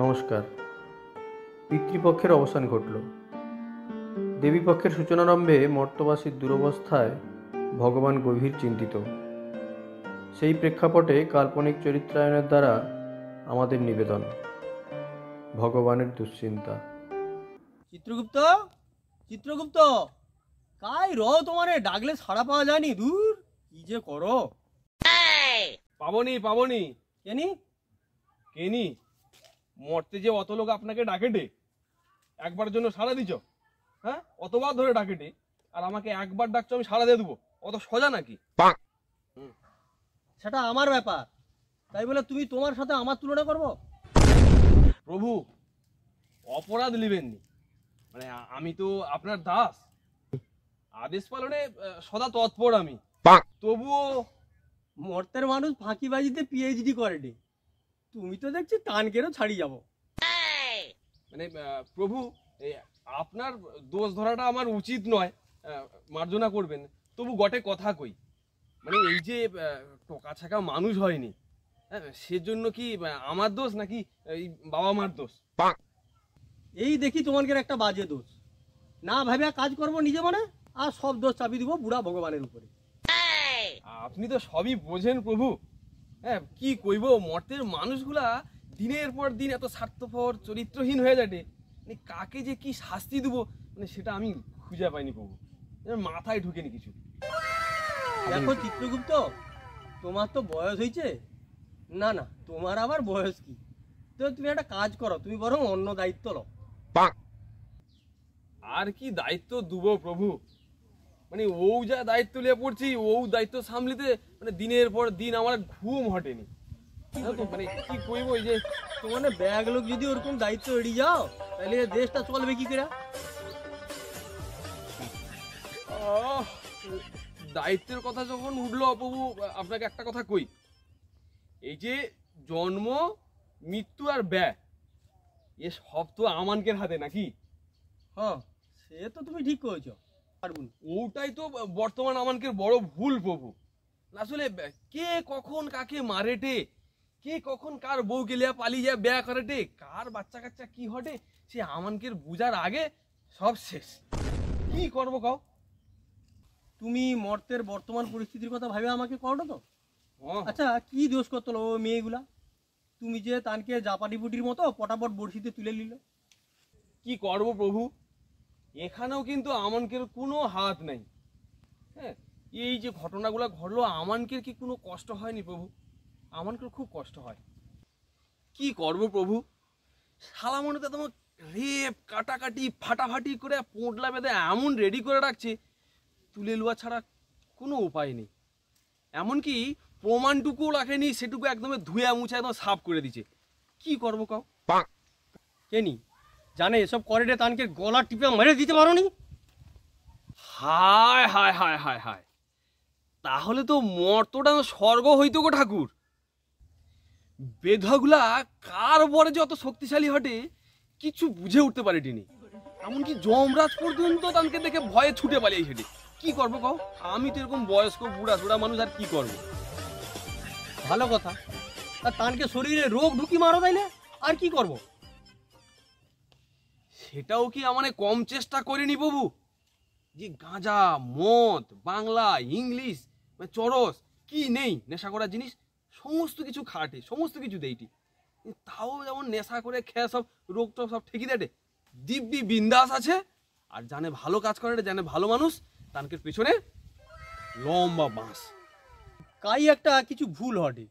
নমস্কার। পিতৃপক্ষের অবসান ঘটল। দেবীপক্ষের সূচনারম্ভে মর্তবাসীর দুরবস্থায় ভগবান গভীর চিন্তিত। সেই প্রেক্ষাপটে কাল্পনিক চরিত্রায়নের দ্বারা আমাদের নিবেদন ভগবানের দুশ্চিন্তা। চিত্রগুপ্ত, চিত্রগুপ্ত, কাই তোমারে ডাকলে সাড়া পাওয়া যায়নি। দূর, কি যে করো। পাবনি পাবনি কেনি কেনি মরতে যে অত লোক আপনাকে ডাকেটে, একবার জন্য সাড়া দিছ? হ্যাঁ, অতবার ধরে ডাকেটে আর আমাকে একবার ডাকছো আমি সাড়া দিয়ে দেবো? অত সোজা নাকি? সেটা আমার ব্যাপার, তাই বলে তুমি তোমার সাথে আমার তুলনা করবো? প্রভু, অপরাধ লিবেননি, মানে আমি তো আপনার দাস, আদেশ পালনে সদা তৎপর আমি। তবুও মর্তের মানুষ ফাঁকিবাজিতে পিএইচডি করে নি, তুমি তো দেখছি টানকেরও ছাড়ি যাবো। মানে প্রভু, আপনার দোষ ধরাটা আমার উচিত নয়, মার্জনা করবেন। তবু গটে কথা কই, মানে এই যে টোকা ছাকা মানুষ হয়নি, সেজন্য কি আমার দোষ নাকি এই বাবা মার দোষ? এই দেখি তোমাদের একটা বাজে দোষ, না ভাবিয়া কাজ করবো নিজে মনে, আর সব দোষ চাপি দিব বুড়া ভগবানের উপরে। আপনি তো সবই বোঝেন প্রভু। হ্যাঁ, কি কইব, মর্তের মানুষগুলা দিনের পর দিন এত স্বার্থপর চরিত্রহীন হয়ে যাবে, মানে কাকে যে কি শাস্তি দেবো মানে সেটা আমি খুঁজে পাইনি প্রভু, মাথায় ঢুকেনি কিছু। দেখো চিত্রগুপ্ত, তোমার তো বয়স হয়েছে, না না তোমার আবার বয়স কি, তো তুমি একটা কাজ করো, তুমি বরং অন্য দায়িত্ব লও। আর কি দায়িত্ব দেবো প্রভু, মানে ও যা দায়িত্ব নিয়ে পড়ছি, ও দায়িত্ব সামলিতে মানে দিনের পর দিন আমার ঘুম হটেনি। মানে কি কইব, এই যে তোমার ব্যাগ লোক যদি ওরকম দায়িত্ব এড়িয়ে যাও, তাহলে দেশটা চলবে কি করে? দায়িত্বের কথা যখন উঠলো প্রভু, আপনাকে একটা কথা কই, এই যে জন্ম, মৃত্যু আর ব্যয়, এ সব তো আমানকের হাতে নাকি? হ্যাঁ, সে তো তুমি ঠিক করেছো, ওটাই তো বর্তমান আমানকের বড় ভুল প্রভু। আসলে কে কখন কাকে মারেটে, কে কখন কার বউকে লিয়া পালিয়ে যায় ব্যয় করেটে, কার বাচ্চা কাচ্চা কি হটে, সে আমানকের বুঝার আগে সব শেষ। কি করবো কও? তুমি মর্তের বর্তমান পরিস্থিতির কথা ভাবে আমাকে করো তো। আচ্ছা, কি দোষ করতো ও মেয়েগুলা, তুমি যে তানকে জাপানি বুটির মতো পটাপট বড়শিতে তুলে নিল? কি করবো প্রভু, এখানেও কিন্তু আমানকের কোনো হাত নাই। হ্যাঁ, এই যে ঘটনাগুলো ঘটলো, আমানকের কি কোনো কষ্ট হয়নি প্রভু? আমানকের খুব কষ্ট হয়। কি করবো প্রভু, শালা মনে তো তোমার রেপ কাটাকাটি ফাটাফাটি করে পোঁটলা বেঁধে এমন রেডি করে রাখছে, তুলে লওয়া ছাড়া কোনো উপায় নেই। এমনকি প্রমাণটুকুও রাখেনি, সেটুকু একদম ধুয়ে মুছে একদম সাফ করে দিচ্ছে। কি করবো কাউ? কেনি জানে এসব করে রে, তানকে গলা টিপে মেরে দিতে পারো নি? হায় হায় হায় হায় হায়, তাহলে তো মর্তটা স্বর্গ হইতো গো ঠাকুর। বেধগুলা কার বরে যে অত শক্তিশালী হটে কিছু বুঝে উঠতে পারেনি, এমনকি যমরাজ পর্যন্ত তাকে দেখে ভয়ে ছুটে পালিয়ে হেঁটে। কি করবো কও? আমি তো এরকম বয়স্ক বুড়া বুড়া মানুষ, আর কি করবো? ভালো কথা, আর তানকে শরীরে রোগ ঢুকি মারো তাইলে আর কি করব? সেটাও কি মানে কম চেষ্টা করিনি প্রভু? যে গাঁজা, মদ, বাংলা, ইংলিশ, চরস, কি নেই নেশা করার জিনিস, সমস্ত কিছু খাটে, সমস্ত কিছু দেইটি, তাও যেমন নেশা করে খেয়ে সব রোগ টোগ সব ঠেকি দেটে দিব্যি বিন্দাস আছে। আর জানে ভালো কাজ করে, জানে ভালো মানুষ, তানকের পিছনে লম্বা বাঁশ। কাই একটা কিছু ভুল হটে,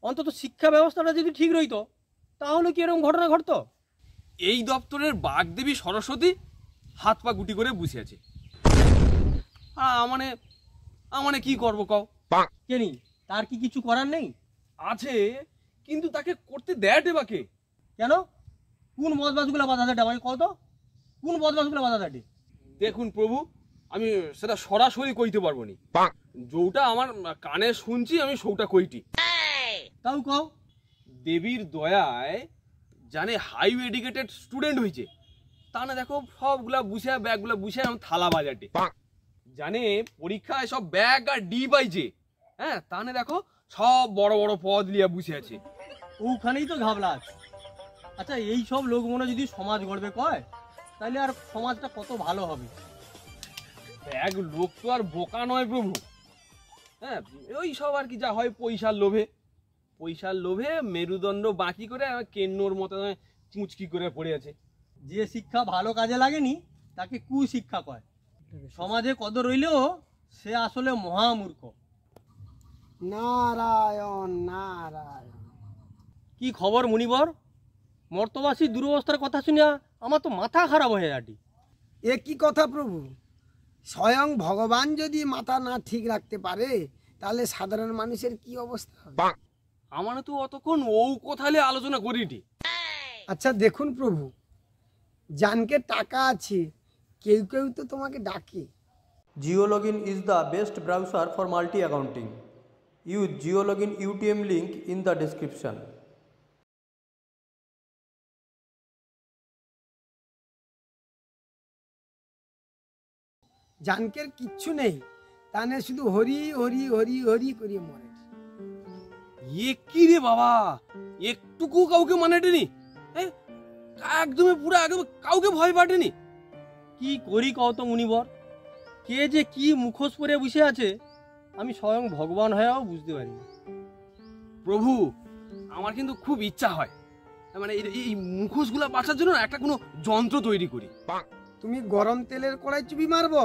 অন্তত শিক্ষা ব্যবস্থাটা যদি ঠিক রইতো তাহলে কি এরকম ঘটনা ঘটতো? এই দপ্তরের বাগদেবী সরস্বতী হাত পা গুটি করে বসে আছে, মানে কি করবো কও? কেনি তার কি কিছু করার নেই? আছে, কিন্তু তাকে করতে দেয়টে বাকে? কেন? কোন বদমাশগুলো বাধা দেয় আমাকে কত? কোন বদমাশগুলো বাধা দেয়? দেখুন প্রভু, আমি সেটা সরাসরি কইতে পারবো নি, যেটা আমার কানে শুনছি আমি সৌটা কইটি। তাও কও। দেবীর দয়ায় জানে হাই এডুকেটেড স্টুডেন্ট হয়েছে, তাহলে দেখো সবগুলা বুঝে ব্যাগগুলা বুঝে আমি থালা বাজাটে, জানে পরীক্ষায় সব ব্যাগ আর ডি পাইছে, হ্যাঁ তাহলে দেখো সব বড় বড় পদ লিয়া বসে আছে। ওখানেই তো ঘাবলা আছে। আচ্ছা, এই সব লোক মনে যদি সমাজ গড়বে কয়, তাহলে আর সমাজটা কত ভালো হবে। এক লোক তো আর বোকা নয় প্রভু। হ্যাঁ, ওই সব আর কি যা হয় পয়সার লোভে মেরুদণ্ড বাঁকি করে কেন্নর মতো চুঁচকি করে পড়ে আছে। যে শিক্ষা ভালো কাজে লাগেনি তাকে কুশিক্ষা কয়। সমাজে কদর রইলেও সে আসলে মহামূর্খ। নারায়ণ নারায়ণ। কি খবর মুনিবর? মর্তবাসীর দুরবস্থার কথা শুনিয়া আমার তো মাথা খারাপ হয়ে যাটি। এ কি কথা প্রভু? স্বয়ং ভগবান যদি মাথা না ঠিক রাখতে পারে তাহলে সাধারণ মানুষের কি অবস্থা হবে? আমার তো অতক্ষণ ও কোথালে আলোচনা করিনি। আচ্ছা দেখুন প্রভু, জানকে টাকা আছে, কেউ কেউ তো তোমাকে ডাকে। GeoLogin is the best browser for multi-accounting. Use GeoLogin UTM link in the description. জানকের কিচ্ছু নেই, তানে শুধু হরি হরি হরি হরি করিয়ে মরে। এ কি রে বাবা, একটুকু কাউকে মানেনি, একদমই পুরো একদম কাউকে ভয় পাটেনি। কি করি কও তো মুনিবর? কে যে কি মুখোশ পরে বসে আছে আমি স্বয়ং ভগবান হয়েও বুঝতে পারি না। প্রভু, আমার কিন্তু খুব ইচ্ছা হয় মানে এই মুখোশগুলা বাঁচার জন্য একটা কোনো যন্ত্র তৈরি করি। তুমি গরম তেলের কড়াই চুবি মারবো?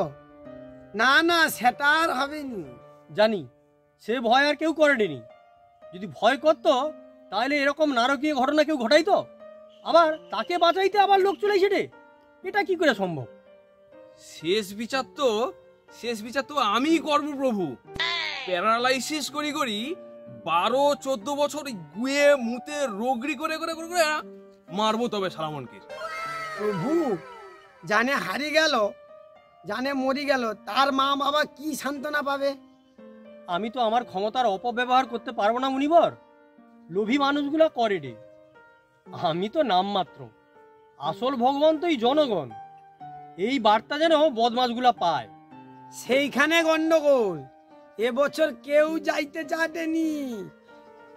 না না, সেটা আর হবে নি। জানি সে ভয় আর কেউ করেনি। যদি ভয় করতো তাহলে এরকম নারকীয় ঘটনা কেউ ঘটাইতো? আবার তাকে বাঁচাইতে আবার লোক চলে সেটে, এটা কি করে সম্ভব? শেষ বিচার তো আমি করবো প্রভু। প্যারালাইসিস করি 12-14 বছর গুয়ে মুতে রোগড়ি করে মারবো তবে সালামনকে। প্রভু, জানে হারিয়ে গেল, জানে মরি গেল, তার মা বাবা কি সান্ত্বনা পাবে? আমি তো আমার ক্ষমতার অপব্যবহার করতে পারবো না মুনিবর। লোভী মানুষগুলা করে রে, আমি তো নামমাত্র। আসল ভগবান তো এই জনগণ। এই বার্তা যেন বদমাশগুলা পায়। সেইখানে গন্ডগোল। এবছর কেউ যাইতে চাটেনি,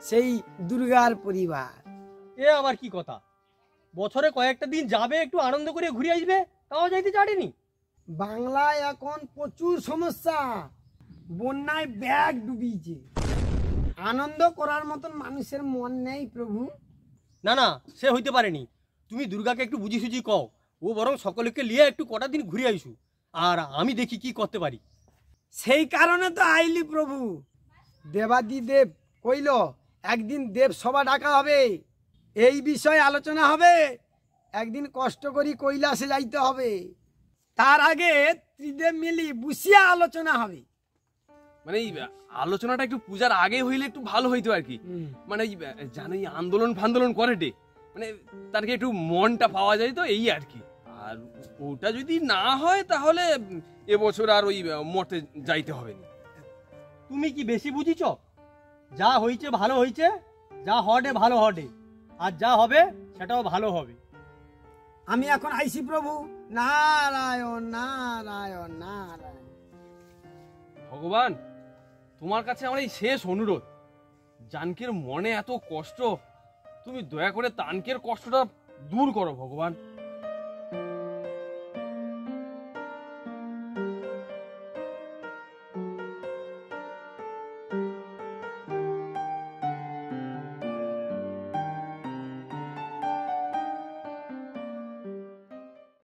সেই দুর্গার পরিবার। এ আবার কি কথা? বছরে কয়েকটা দিন যাবে, একটু আনন্দ করে ঘুরে আসবে, তাও যাইতে চাটেনি। বাংলায় এখন প্রচুর সমস্যা, বন্যায় ব্যাগ ডুবিয়েছে। আনন্দ করার মতন মানুষের মন নেই প্রভু। না না, সে হইতে পারেনি। তুমি দুর্গাকে একটু বুঝি সুঝি কও, ও বরং সকলকে লিয়ে একটু কটা দিন ঘুরে আইসু, আর আমি দেখি কি করতে পারি। সেই কারণে তো আইলি প্রভু। দেবাদি দেব কইল একদিন দেব সভা ডাকা হবে, এই বিষয়ে আলোচনা হবে। একদিন কষ্ট করি কৈলাসে যাইতে হবে, তার আগে ত্রিদেব মিলি বসিয়া আলোচনা হবে। মানে এই আলোচনাটা একটু পূজার আগে হইলে একটু ভালো হইতো আর কি। মানে জানো এই আন্দোলন ফান্দোলন করে ডে, মানে তারকে একটু মনটা পাওয়া যায় তো, এই আর কি। আর ওটা যদি না হয় তাহলে এবছর আর ওই মরতে যাইতে হবে না। তুমি কি বেশি বুঝিছ? যা হইছে ভালো হইছে, যা হডে ভালো হডে, আর যা হবে সেটাও ভালো হবে। আমি এখন আইসি প্রভু। নারায়ণ নারায়ণ নারায়ণ। ভগবান, তোমার কাছে আমার এই শেষ অনুরোধ, জানকীর মনে এত কষ্ট, তুমি দয়া করে তানকের কষ্টটা দূর করো ভগবান।